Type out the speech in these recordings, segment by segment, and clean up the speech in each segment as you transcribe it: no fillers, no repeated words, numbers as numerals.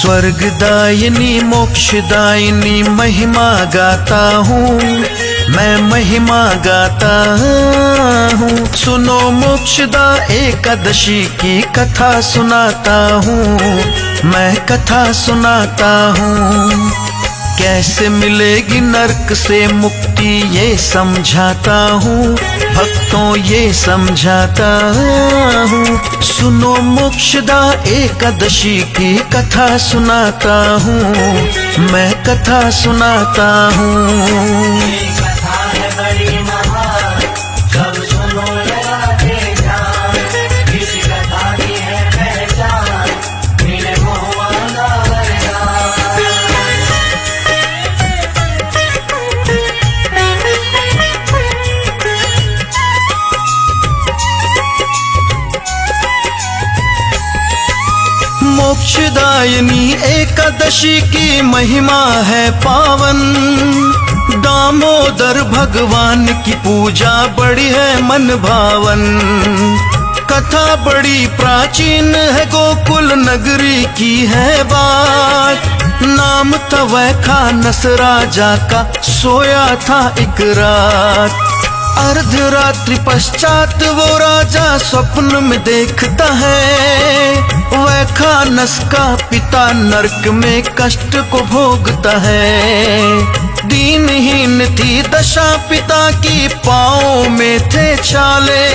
स्वर्गदायिनी मोक्षदायिनी महिमा गाता हूँ, मैं महिमा गाता हूँ। सुनो मोक्षदा एकादशी की कथा सुनाता हूँ, मैं कथा सुनाता हूँ। कैसे मिलेगी नरक से मुक्ति ये समझाता हूँ, भक्तों ये समझाता हूँ। सुनो मोक्षदा एकादशी की कथा सुनाता हूँ, मैं कथा सुनाता हूँ। मोक्षदायिनी एकादशी की महिमा है पावन, दामोदर भगवान की पूजा बड़ी है मन भावन। कथा बड़ी प्राचीन है, गोकुल नगरी की है बात। नाम था वैखानस राजा का, सोया था एक रात। अर्धरात्रि पश्चात वो राजा स्वप्न में देखता है, वैखानस का पिता नरक में कष्ट को भोगता है। दीनहीन थी दशा पिता की, पाँव में थे छाले,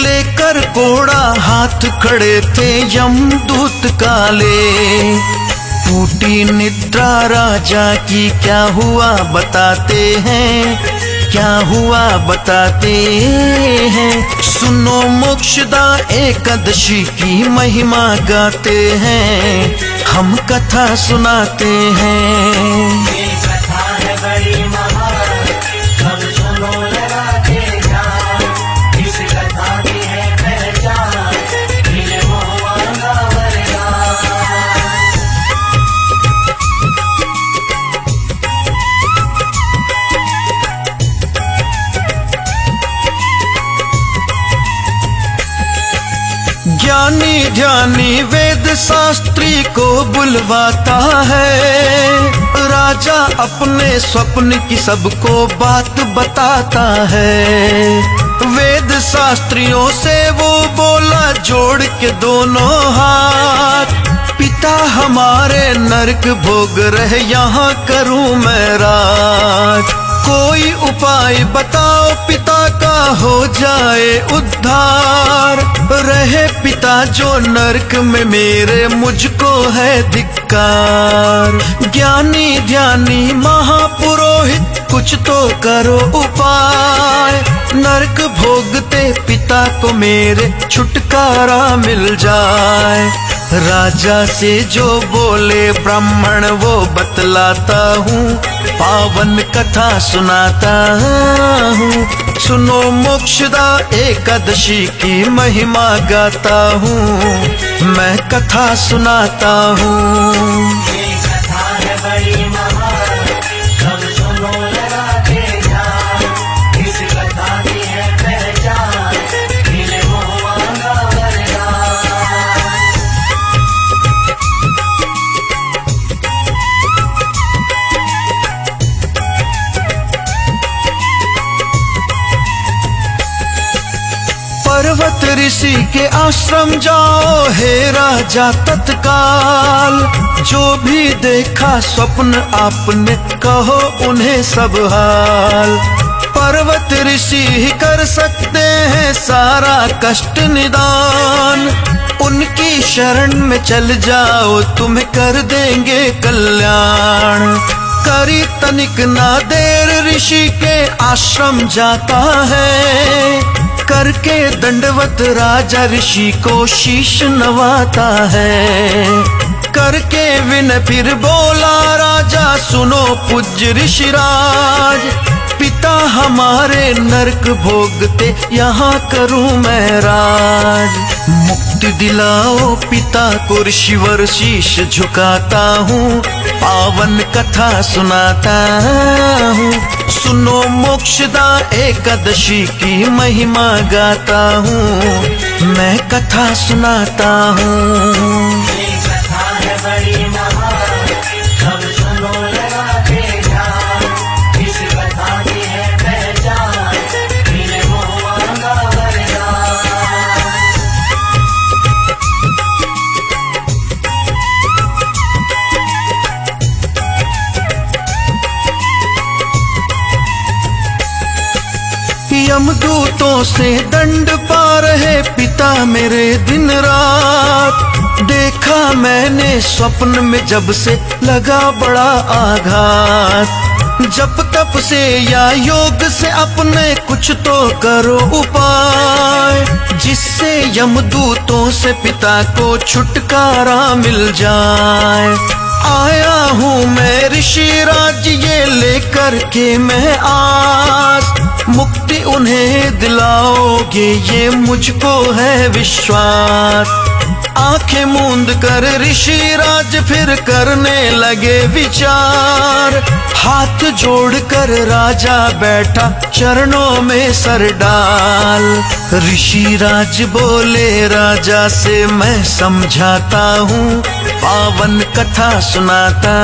लेकर कोड़ा हाथ खड़े थे यमदूत काले। टूटी निद्रा राजा की, क्या हुआ बताते हैं, क्या हुआ बताते हैं। सुनो मोक्षदा एकादशी की महिमा गाते हैं, हम कथा सुनाते हैं। ये कथा है बड़ी महान, सब सुनो लगा के ध्यान। इस कथा की है पहचान, मिले भगवान का वरदान। ज्ञानी ध्यानी वेद शास्त्री को बुलवाता है, राजा अपने स्वप्न की सबको बात बताता है। वेद शास्त्रियों से वो बोला जोड़ के दोनों हाथ, पिता हमारे नरक भोग रहे यहाँ करूँ मैं राज। कोई उपाय बताओ पिता का हो जाए उद्धार, रहे पिता जो नरक में मेरे मुझको है धिक्कार। ज्ञानी ध्यानी महापुरोहित कुछ तो करो उपाय, नरक भोगते पिता को मेरे छुटकारा मिल जाए। राजा से जो बोले ब्राह्मण वो बतलाता हूँ, पावन कथा सुनाता हूँ। सुनो मोक्षदा एकादशी की महिमा गाता हूँ, मैं कथा सुनाता हूँ। ये कथा है बड़ी महान, सब सुनो लगा के ध्यान। इस कथा की है पहचान, मिले भगवान का वरदान। पर्वत ऋषि के आश्रम जाओ हे राजा तत्काल, जो भी देखा स्वप्न आपने कहो उन्हें सब हाल। पर्वत ऋषि ही कर सकते हैं सारा कष्ट निदान, उनकी शरण में चल जाओ तुम्हें कर देंगे कल्याण। करी तनिक ना देर ऋषि के आश्रम जाता है, करके दंडवत राजा ऋषि को शीश नवाता है। करके विनय फिर बोला राजा सुनो पूज्य ऋषिराज, पिता हमारे नरक भोगते यहाँ करूँ मैं राज। मुक्ति दिलाओ पिता को ऋषिवर शीश झुकाता हूँ, पावन कथा सुनाता हूँ। सुनो मोक्षदा एकादशी की महिमा गाता हूँ, मैं कथा सुनाता हूँ। ये कथा है बड़ी महान, यमदूतों से दंड पा रहे पिता मेरे दिन रात। देखा मैंने स्वप्न में जब से लगा बड़ा आघात। जप तप से या योग से अपने कुछ तो करो उपाय, जिससे यमदूतों से पिता को छुटकारा मिल जाए। आया हूँ मैं ऋषिराज ये लेकर के मैं आस, मुक्ति उन्हें दिलाओगे ये मुझको है विश्वास। आंखें मूंद कर ऋषिराज फिर करने लगे विचार। हाथ जोड़कर राजा बैठा चरणों में सर डाल। ऋषिराज बोले राजा से मैं समझाता हूँ, पावन कथा सुनाता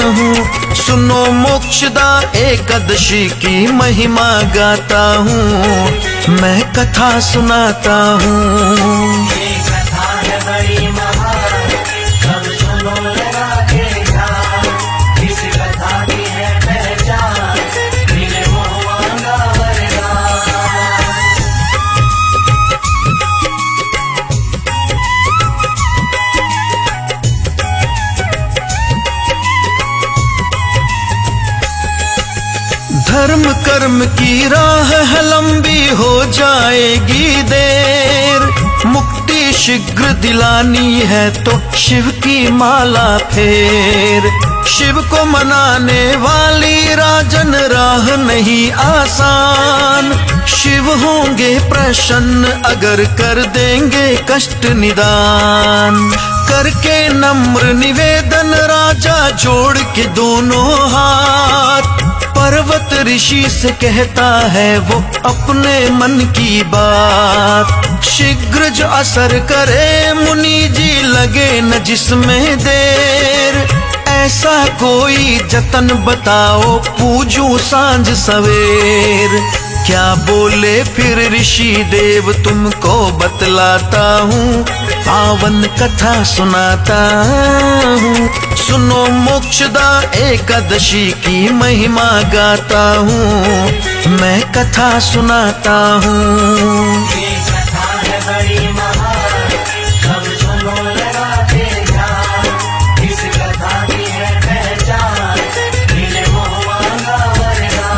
हूँ। सुनो मोक्षदा एकादशी की महिमा गाता हूँ, मैं कथा सुनाता हूँ। ये कथा है बड़ी महान, सब सुनो लगा के ध्यान। इस कथा की है पहचान, मिले मोह मांगा वरदान। धर्म कर्म की राह है लंबी हो जाएगी देर। मुक्ति शीघ्र दिलानी है तो शिव की माला फेर। शिव को मनाने वाली राजन राह नहीं आसान। शिव होंगे प्रसन्न अगर कर देंगे कष्ट निदान। करके नम्र निवेदन राजा जोड़ के दोनों हाथ, पर्वत ऋषि से कहता है वो अपने मन की बात। शीघ्र जो असर करे मुनि जी लगे न जिसमें देर। ऐसा कोई जतन बताओ पूजूं सांझ सवेर। क्या बोले फिर ऋषि देव तुमको बतलाता हूँ, पावन कथा सुनाता हूँ। सुनो मोक्षदा एकादशी की महिमा गाता हूँ, मैं कथा सुनाता हूँ। ये कथा है बड़ी महान, सब सुनो लगा के ध्यान। इस कथा की है पहचान, मिले मोह मांगा वरदान।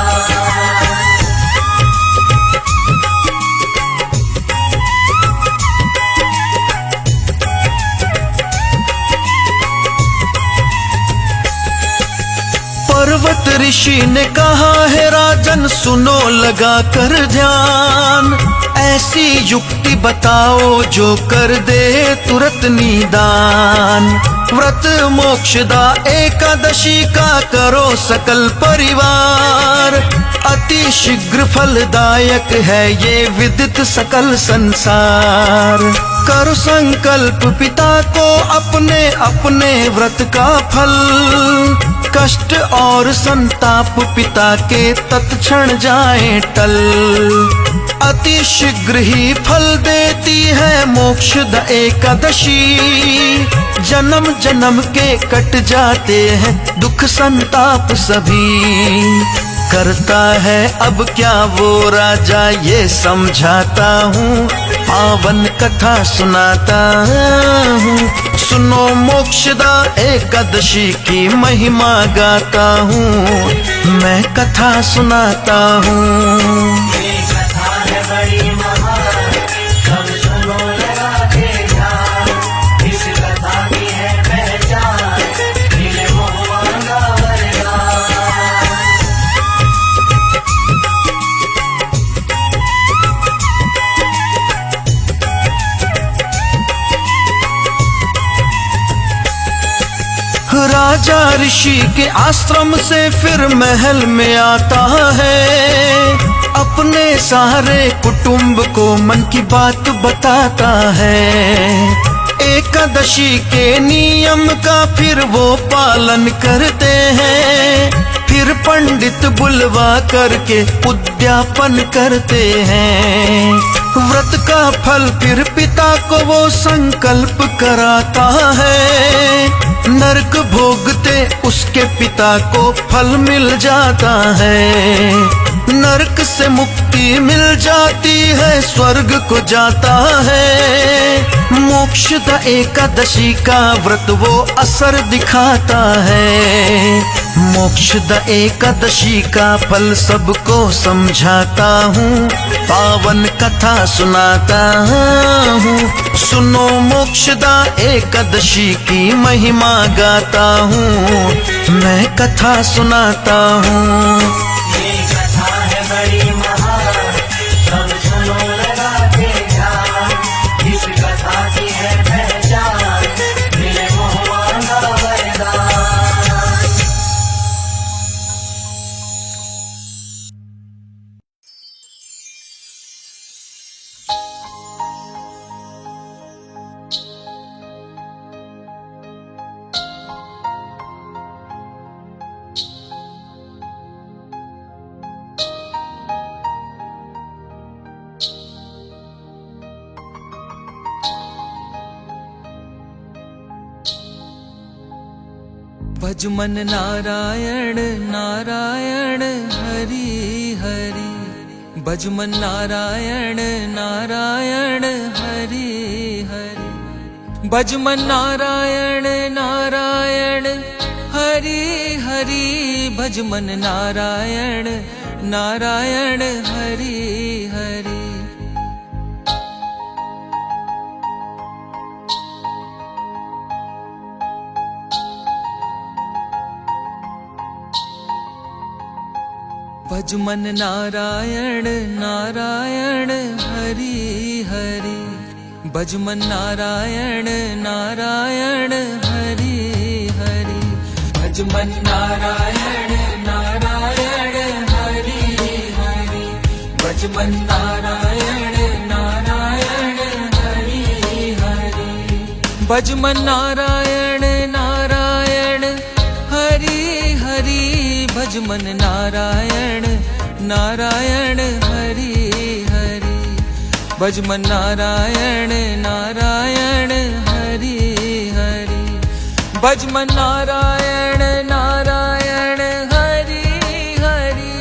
पर्वत ऋषि ने कहा है राजन सुनो लगा कर ध्यान। ऐसी युक्ति बताओ जो कर दे तुरंत निदान। व्रत मोक्षदा एकादशी का करो सकल परिवार। अति शीघ्र फलदायक है ये विदित सकल संसार। करो संकल्प पिता को अपने अपने व्रत का फल। कष्ट और संताप पिता के तत्क्षण जाए टल। अति शीघ्र ही फल देती है मोक्षदा एकादशी। जन्म जन्म के कट जाते हैं दुख संताप सभी। करता है अब क्या वो राजा ये समझाता हूँ, पावन कथा सुनाता हूँ। सुनो मोक्षदा एकादशी की महिमा गाता हूँ, मैं कथा सुनाता हूँ। ये कथा है बड़ी महान, सब सुनो लगा के ध्यान। इस कथा की है पहचान, मिले मोह मांगा वरदान। राजा ऋषि के आश्रम से फिर महल में आता है। अपने सारे कुटुंब को मन की बात बताता है। एकादशी के नियम का फिर वो पालन करते हैं। फिर पंडित बुलवा करके उद्यापन करते हैं। व्रत का फल फिर पिता को वो संकल्प कराता है। नरक भोगते उसके पिता को फल मिल जाता है। नरक से मुक्ति मिल जाती है, स्वर्ग को जाता है। मोक्षदा एकादशी का व्रत वो असर दिखाता है। मोक्षदा एकादशी का फल सबको समझाता हूँ, पावन कथा सुनाता हूँ। सुनो मोक्षदा एकादशी की महिमा गाता हूँ, मैं कथा सुनाता हूँ। ये कथा है बड़ी महान, सब सुनो लगा के ध्यान। इस कथा की है पहचान, मिले भगवान का वरदान। भज मन नारायण नारायण हरि हरि। भज मन नारायण नारायण हरि हरि। भज मन नारायण नारायण हरि हरि। भज मन नारायण नारायण हरि हरि। भज मन नारायण नारायण हरि हरि। भज मन नारायण नारायण हरि हरि। भज मन नारायण नारायण हरि हरि। भज मन नारायण नारायण हरि हरि। भज मन नारायण नारायण हरि हरि। भज मन नारायण नारायण हरि हरि। भज मन नारायण नारायण हरि हरि। भज मन नारायण नारायण हरि हरि।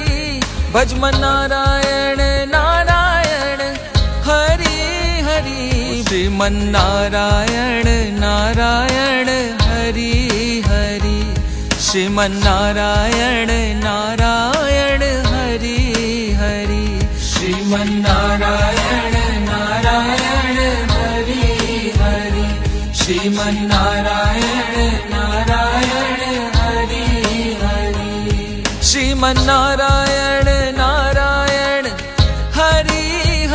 भज मन नारायण नारायण हरि हरि। श्रीमन नारायण नारायण हरि हरि। श्रीमन नारायण नारायण हरि हरि। श्रीमन नारायण नारायण हरि हरि। श्रीमन नारायण नारायण हरि हरि। श्रीमन नारायण नारायण हरि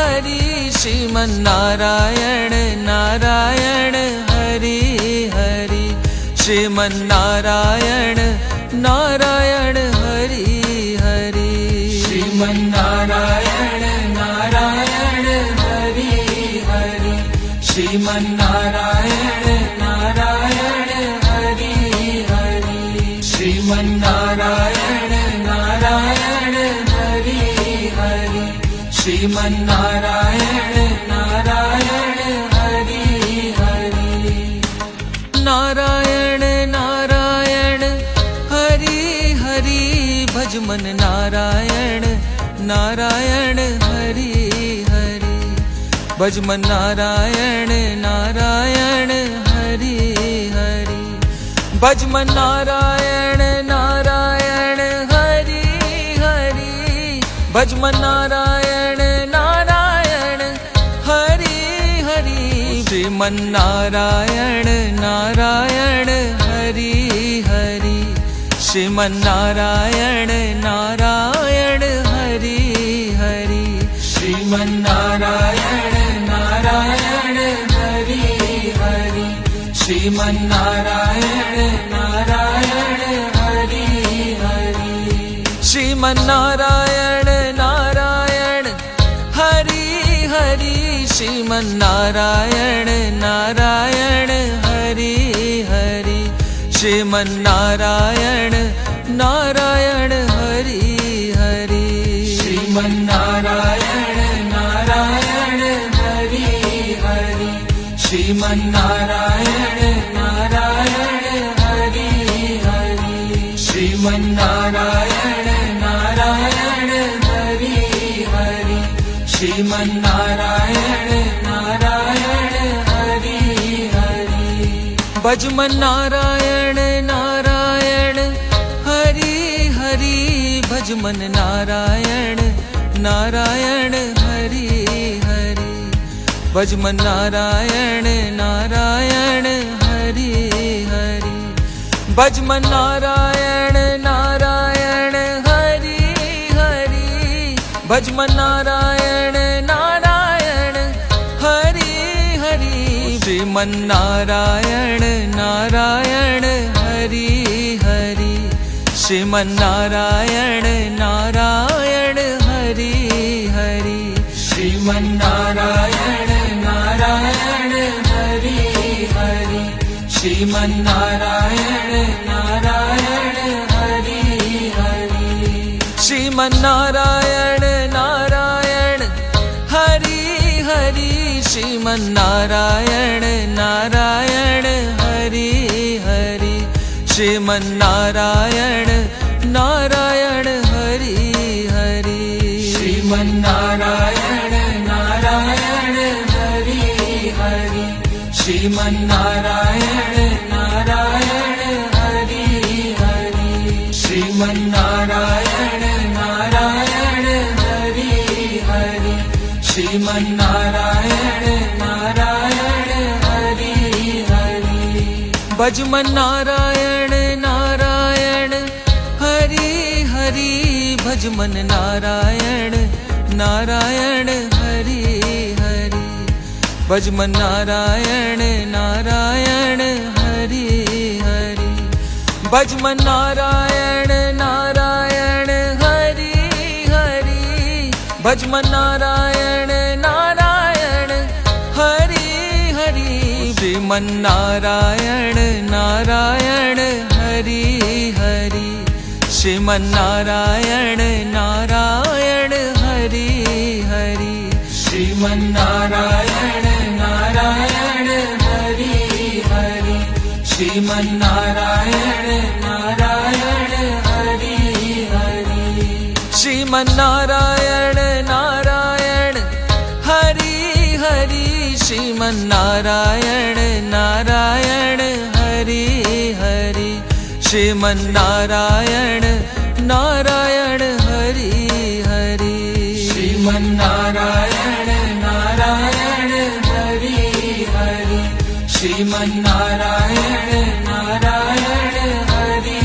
हरि। श्रीमन नारायण नारायण हरि हरि। श्रीमन नारायण नारायण हरि हरि। श्रीमन नारायण नारायण हरि हरि। श्रीमन नारायण नारायण हरि हरि। श्रीमन नारायण नारायण हरि हरि। श्रीमन नारायण नारायण हरि हरि। नारायण नारायण हरि हरि। भज मन नारायण नारायण हरि हरि। भज मन नारायण नारायण हरि हरि। भज मन नारायण नारायण हरि हरि। भज मन नारायण नारायण हरि हरि। श्रीमन नारायण नारायण हरि हरि। श्रीमन नारायण नारायण हरि हरि। श्रीमन नारायण नारायण हरि हरि। श्रीमन नारायण नारायण हरि हरि। श्रीमन नारायण नारायण हरि हरि। श्रीमन नारायण नारायण हरि हरि। श्रीमन नारायण नारायण हरि हरि। श्रीमन नारायण नारायण हरि हरि। श्रीमन नारायण नारायण हरि हरि। श्रीमन नारायण नारायण हरि श्रीमन्नारायण नारायण हरि हरि। भजमन नारायण नारायण हरि हरि। भजमन नारायण नारायण हरि हरि। भजमन नारायण नारायण हरि हरि। भजमन नारायण नारायण हरि हरि। भजमन नारायण नारायण हरि हरि। श्रीमन्नारायण नारायण हरि हरि। श्रीमन्नारायण नारायण हरि हरि। श्रीमन्नारायण नारायण हरि हरि। श्रीमन्नारायण नारायण हरि हरि। श्रीमन्नारायण नारायण हरि हरि। श्रीमन्नारायण नारायण हरि हरि। श्रीमन्नारायण नारायण हरि हरि। श्रीमन्नारायण नारायण हरि हरि। श्रीमन्नारायण नारायण हरि हरि। श्रीमन्नारायण नारायण हरि हरि। श्रीमन्नारायण नारायण हरि हरि। भजमन नारायण नारायण हरि हरि। भजमन नारायण नारायण हरि हरि। भजमन नारायण नारायण हरि हरि। भजमन नारायण नारायण हरि हरि। भजमन नारायण नारायण हरि हरि। श्रीमन्नारायण नारायण हरि हरि। श्रीमन्नारायण नारायण हरि हरि। श्रीमन्नारायण नारायण हरि हरि। श्रीमन्नारायण नारायण हरि हरि। श्रीमन्नारायण नारायण हरि हरि। श्रीमन्नारायण नारायण हरि हरि। श्रीमन्नारायण नारायण हरि हरि। श्रीमन्नारायण नारायण हरि हरि। श्रीमन्नारायण नारायण हरि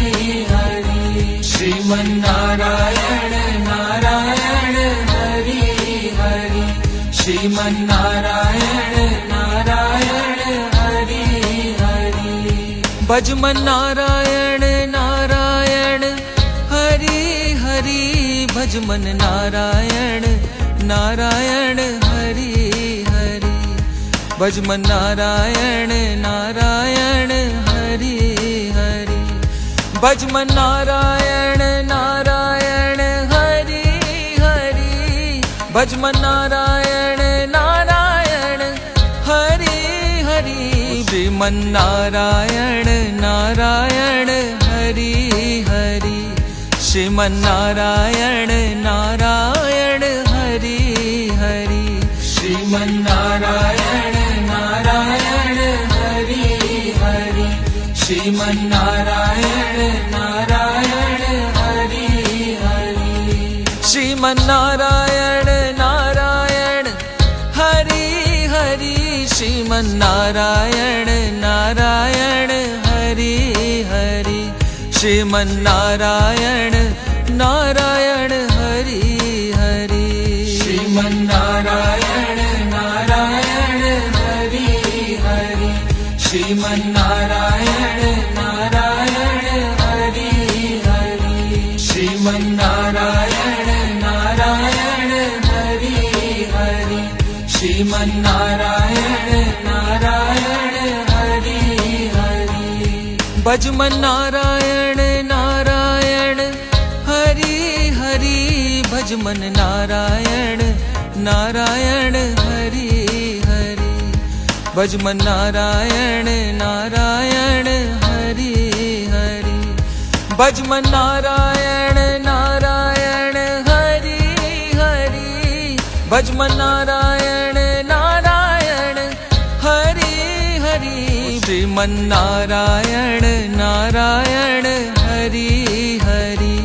हरि। श्रीमन्नारायण नारायण हरि हरि। श्रीमन्नारायण नारायण हरि हरि। भजमन नारायण नारायण हरि हरि। भजमन नारायण नारायण हरि हरि। भजमन नारायण नारायण हरि हरि। भजमन नारायण नारायण हरि हरि। भजमन नारायण नारायण हरि हरि। श्रीमन्नारायण नारायण हरि हरि। श्रीमन्नारायण नारायण हरि हरि। श्रीमन्नारायण नारायण हरि हरि। श्रीमन्नारायण नारायण हरि हरि। श्रीमन्नारायण नारायण हरि हरि। श्रीमन्नारायण नारायण हरि हरि। श्रीमन्नारायण नारायण हरि हरि। श्रीमन्नारायण नारायण हरि हरि। श्रीमन्नारायण नारायण हरि हरि। श्रीमन्नारायण नारायण हरि हरि। श्रीमन्नारायण नारायण हरि हरि। भजमन नारायण नारायण हरि हरि। भजमन नारायण नारायण हरि हरि। भजमन नारायण नारायण हरि हरि। भजमन नारायण नारायण हरि हरि। भजमन नारायण नारायण हरि हरि श्रीमन नारायण नारायण हरि हरि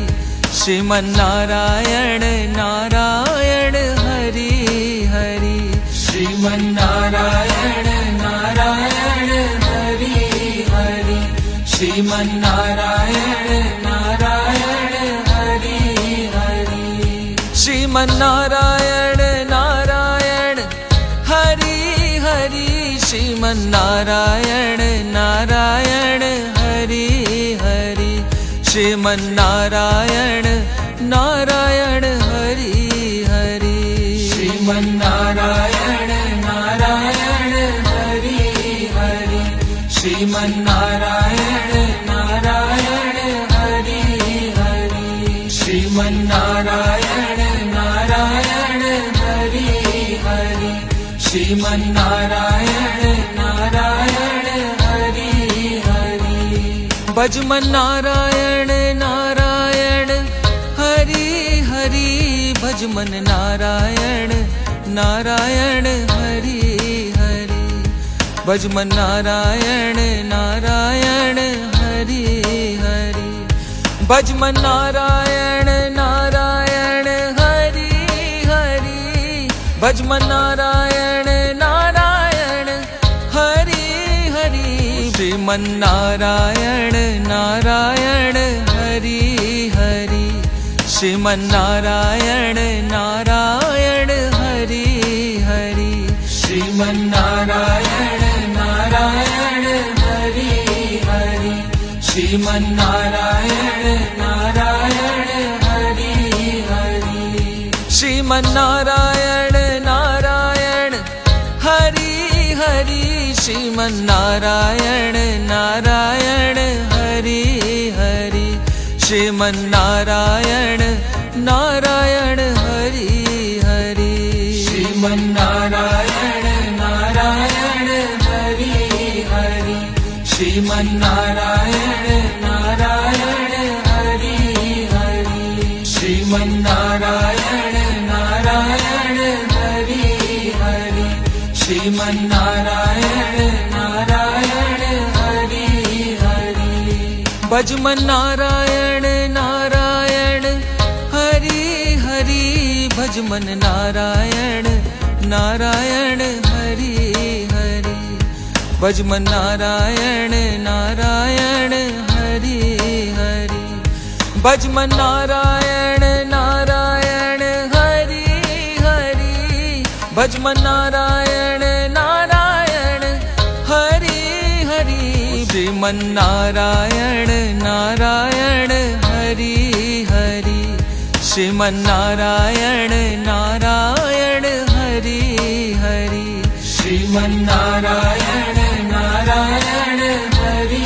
श्रीमन नारायण नारायण हरि हरि श्रीमन नारायण नारायण हरि हरि श्रीमन नारायण नारायण हरि हरि श्रीमन नारायण नारायण हरि हरि श्रीमन नारायण नारायण हरि हरि श्रीमन नारायण नारायण हरि हरि श्रीमन नारायण नारायण हरि हरि श्रीमन नारायण नारायण हरि हरि श्रीमन नारायण नारायण हरि हरि श्रीमन नारायण नारायण हरि हरि भजमन नारायण नारायण हरि हरि भजमन नारायण नारायण हरि हरि भजमन नारायण नारायण हरि हरि भजमन नारायण नारायण हरि हरि भजमन नारायण नारायण हरि हरि श्रीमन नारायण नारायण हरि हरि श्रीमन नारायण नारायण हरि हरि श्रीमन नारायण नारायण हरि हरि श्रीमन नारायण नारायण हरि हरि श्रीमन नारायण नारायण हरि हरि श्रीमन नारायण नारायण हरि हरि श्रीमन नारायण नारायण हरि हरि श्रीमन नारायण नारायण हरि हरि श्रीमन नारायण नारायण हरि हरि श्रीमन नारायण नारायण हरि हरि श्रीमन नारायण नारायण हरि हरि भजमन नारायण नारायण हरि हरि भजमन नारायण नारायण हरि हरि भजमन नारायण नारायण हरि हरि भजमन नारायण नारायण हरि हरि भजमन नारायण नारायण हरि हरि श्रीमन नारायण नारायण हरि हरि श्रीमन नारायण नारायण हरि हरि श्रीमन नारायण नारायण हरि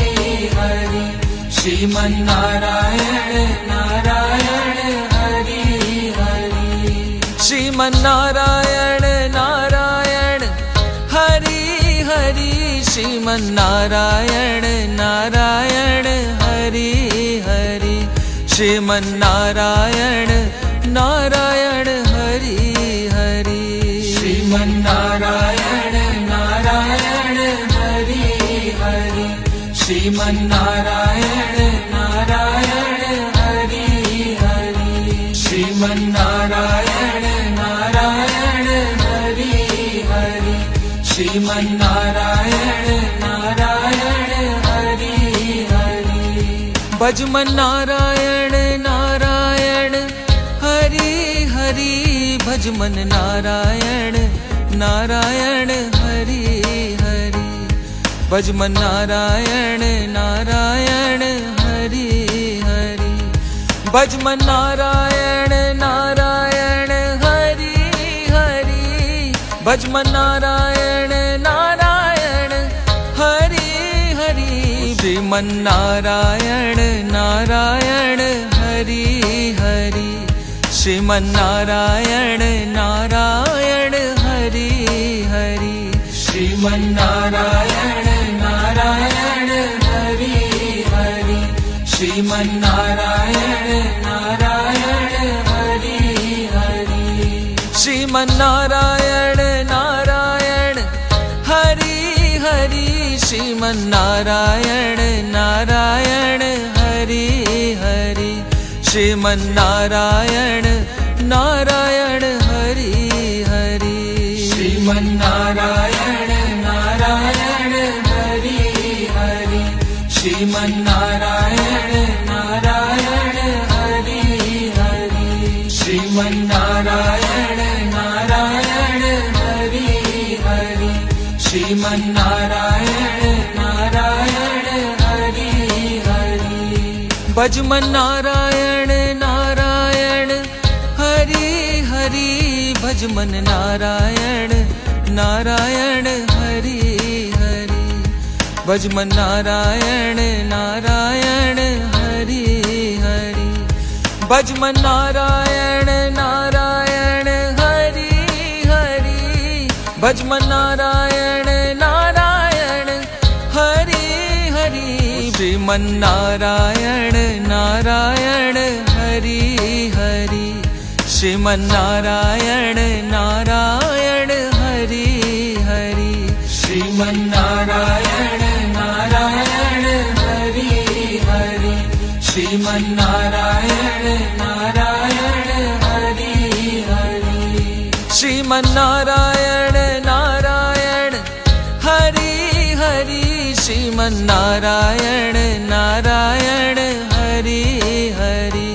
हरि श्रीमन नारायण नारायण हरि हरि श्रीमन नारायण नारायण हरि हरि श्रीमन नारायण नारायण हरि हरि श्रीमन नारायण नारायण हरि हरि श्रीमन नारायण नारायण हरि हरि श्रीमन नारायण नारायण हरि हरि श्रीमन नारायण नारायण हरि हरि श्रीमन नारायण नारायण हरि हरि भजमन नारायण नारायण हरि हरि भजमन नारायण नारायण हरि हरि भजमन नारायण नारायण हरि हरि भजमन नारायण नारायण हरि हरि भजमन नारायण नारायण हरि हरि श्रीमन नारायण नारायण हरि हरि श्रीमन नारायण नारायण हरि हरि श्रीमन नारायण नारायण हरि हरि श्रीमन नारायण नारायण हरि हरि श्रीमन्नारायण नारायण हरि हरि श्रीमन्नारायण नारायण हरि हरि श्रीमन्नारायण नारायण हरि हरि श्रीमन्नारायण नारायण हरि हरि श्रीमन्नारायण नारायण हरि हरि श्रीमन्नारायण नारायण हरि हरि श्रीमन्नारायण नारायण हरि हरि भजमन्नारायण नारायण हरि हरि भजमन नारायण नारायण हरि हरि भजमन नारायण नारायण हरि हरि भजमन नारायण नारायण हरि हरि भजमन नारायण नारायण हरि हरि श्रीमन्नारायण नारायण हरि हरि श्रीमन्नारायण नारायण हरि हरि श्रीमन्नारायण नारायण हरि हरि श्रीमन्नारायण नारायण हरि हरि श्रीमन्नारायण नारायण हरि हरि श्रीमन्नारायण नारायण हरि हरि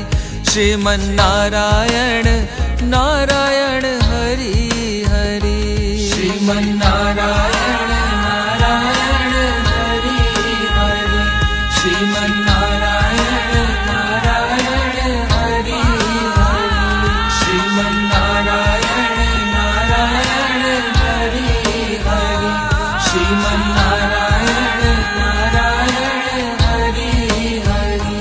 श्रीमन्नारायण नारायण हरि हरि श्रीमन्नारायण नारायण हरि हरि श्रीमन्नारायण नारायण हरि हरि श्रीमन्नारायण नारायण हरि हरि श्रीमन्नारायण नारायण हरि हरि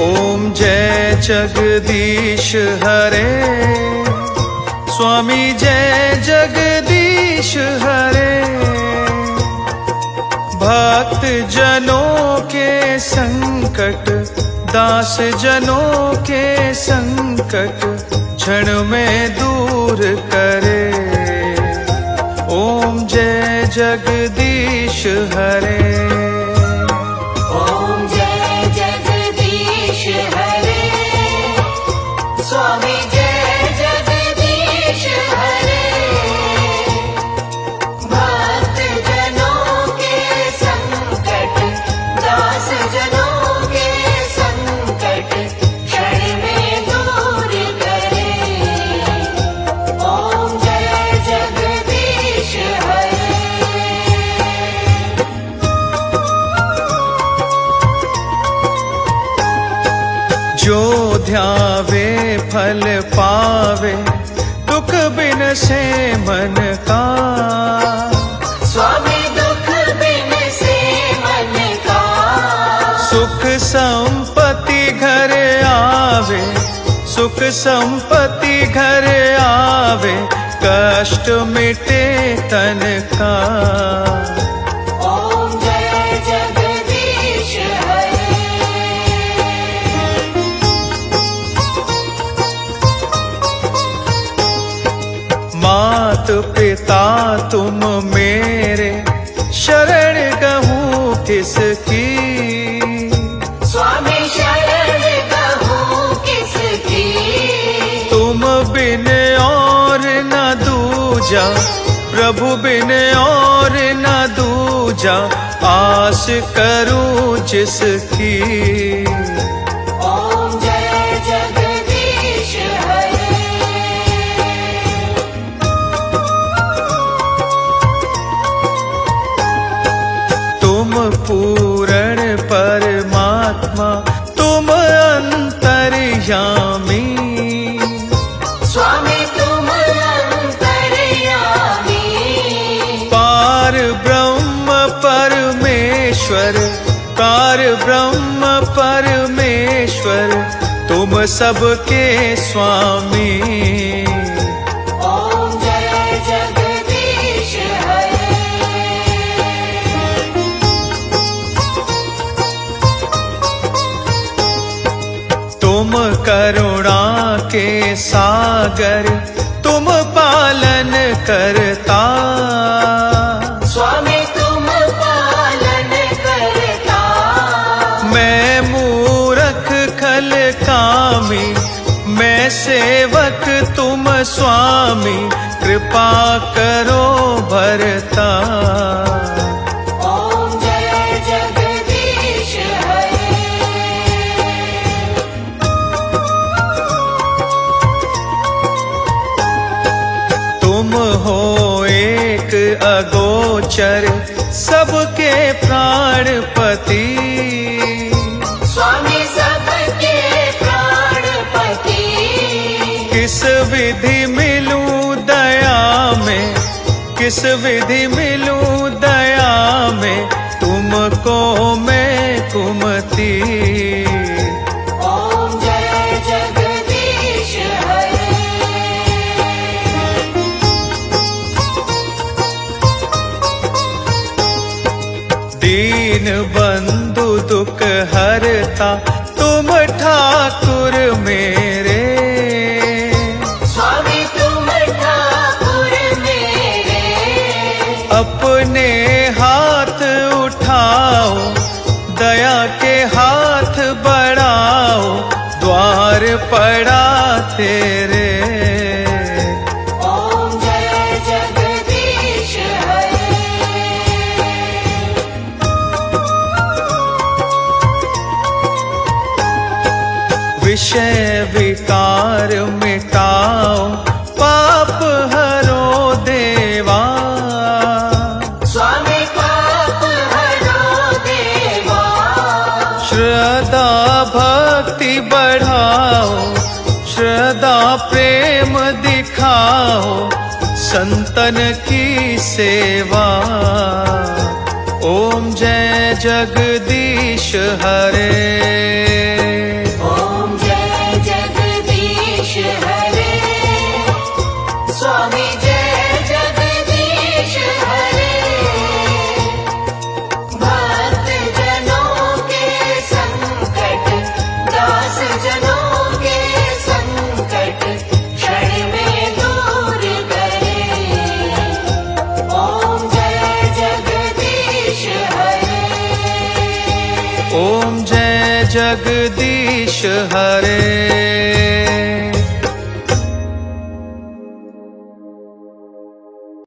ओम जय जगदीश हरे स्वामी जय जगदीश हरे भक्त जनों के संकट दास जनों के संकट क्षण में दूर करे ओम जय जगदीश हरे ओम जय जगदीश हरे स्वामी जय जगदीश हरे भक्त जनों के संकट दास जनों के संकट क्षण में दूर करे ओम जय जगदीश हरे जो ध्यावे फल पावे दुख बिन से मन का स्वामी दुख बिन से मन का सुख संपत्ति घर आवे सुख संपत्ति घर आवे कष्ट मिटे तन का ओम जय जगदीश हरे मात पिता तुम मेरे शरण कहूँ किसकी स्वामी शरण कहूँ किसकी तुम बिन और न दूजा प्रभु बिन और न दूजा आस करूं जिसकी ओम जय जगदीश हरे तुम पूर्ण परमात्मा तुम अंतर्यामी स्वामी तुम अंतर्यामी पार ब्रह्म परमेश्वर, कार ब्रह्म परमेश्वर, तुम सबके स्वामी। ओम जय जगदीश हरे। तुम करुणा के सागर, तुम पालन करता। स्वामी तुम पालन करता। मैं मूरख खल कामी, मैं सेवक तुम स्वामी, कृपा करो भरता। ओम जय जगदीश हरे। तुम हो एक अगोचर, सबके प्राणपति। स्वामी सबके प्राणपति। किस विधि मिलूं दया में, किस विधि मिलूं दया में, तुमको मैं कुमति। ओम जय जगदीश हरे। दीन बंधु दुख हरता, तुम ठाकुर मेरे। स्वामी तुम ठाकुर मेरे। अपने हाथ उठाओ, दया के हाथ बढ़ाओ, द्वार पड़ा तेरे। ओम जय जगदीश हरे। विषय विकार मिटाओ, पाप हरो देवा। स्वामी पाप हरो देवा। श्रद्धा भक्ति बढ़ाओ, श्रद्धा प्रेम दिखाओ, संतन की सेवा। ओम जय जगदीश हरे। ओम जय जगदीश हरे। स्वामी जय जगदीश हरे। भक्त जनों के संकट, दास जनों के संकट, क्षण में दूर करे। ओम जय जगदीश हरे। ओम जय जगदीश हरे।